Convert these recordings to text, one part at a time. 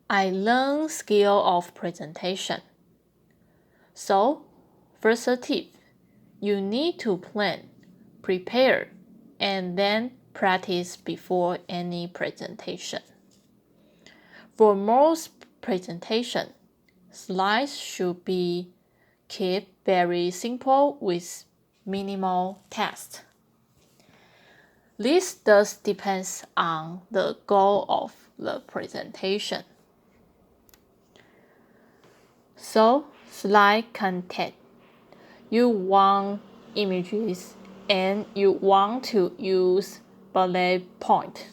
I learned skill of presentation. So, first tip, you need to plan, prepare, and then practice before any presentation. For most presentation, slides should be kept very simple with minimal text. This does depends on the goal of the presentation. So, slide content. You want images and you want to use bullet points.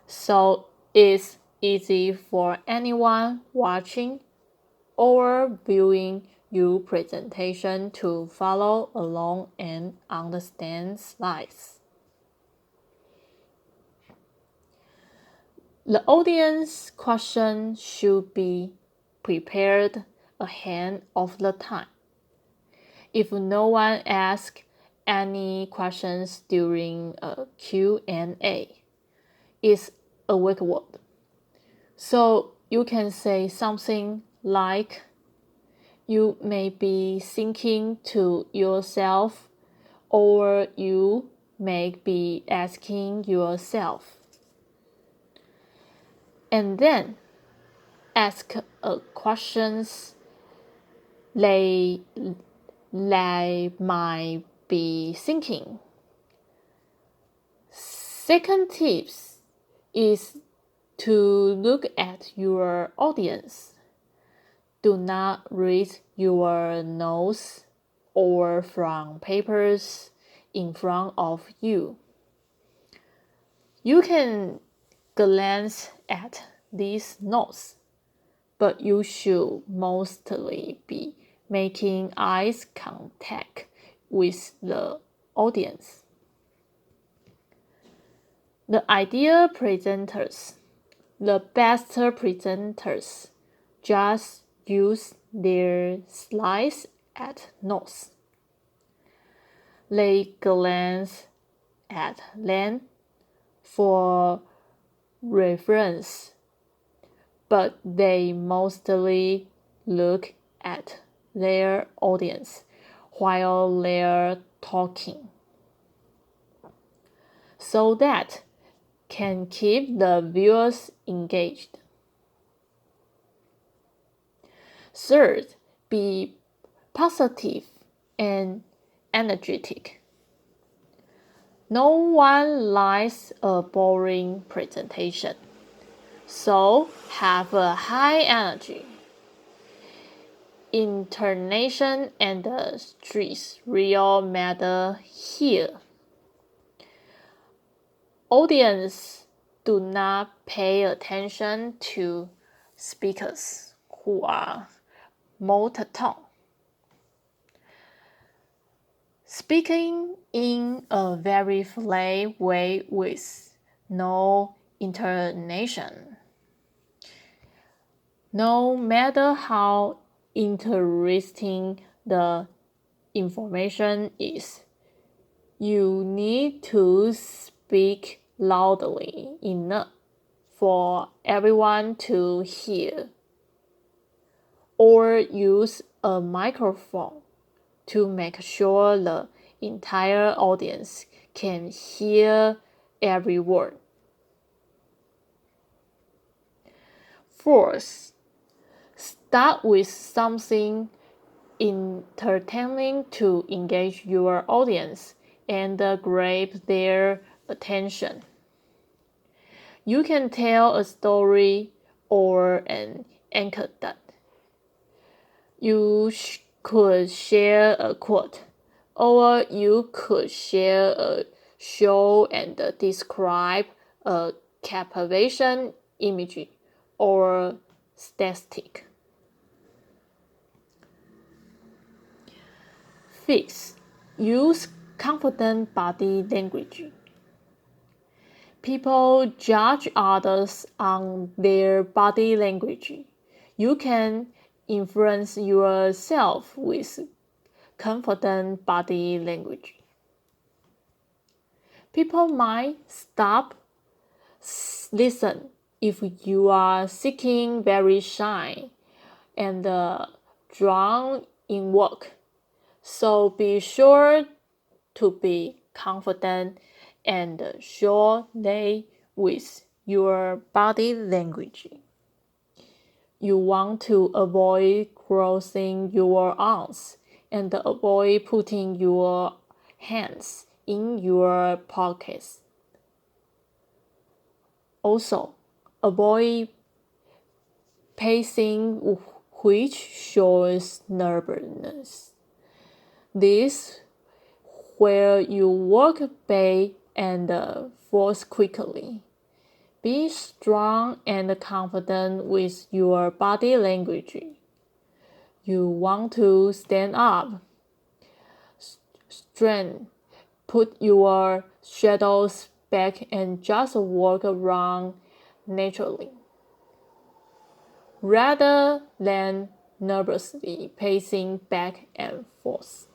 So it's easy for anyone watching or viewing your presentation to follow along and understand slides. The audience question should be prepared ahead of the time. If no one asks any questions during a Q&A, it's a weak word. So you can say something like, you may be thinking to yourself, or you may be asking yourself. And then ask questions they might be thinking. Second tips is to look at your audience. Do not read your notes or from papers in front of you. You can glance at these notes, but you should mostly be making eye contact with the audience. The ideal presenters, the best presenters, just use their slides as notes. They glance at them for reference, but they mostly look at their audience while they're talking, so that can keep the viewers engaged. Third, be positive and energetic. No one likes a boring presentation, so have a high energy. Intonation and the streets real matter here. Audience do not pay attention to speakers who are monotone. Speaking in a very flat way with no intonation. No matter how interesting the information is, you need to speak loudly enough for everyone to hear, or use a microphone to make sure the entire audience can hear every word. Fourth, start with something entertaining to engage your audience and grab their attention. You can tell a story or an anecdote. You could share a quote, or you could share a show and describe a captivation image or statistic. Fifth, use confident body language. People judge others on their body language. You can influence yourself with confident body language. People might stop, listen, if you are seeking very shy and drawn in work. So be sure to be confident and show they with your body language. You want to avoid crossing your arms and avoid putting your hands in your pockets. Also, avoid pacing which shows nervousness. This where you walk back and forth quickly. Be strong and confident with your body language. You want to stand up, straighten, put your shoulders back and just walk around naturally, rather than nervously pacing back and forth.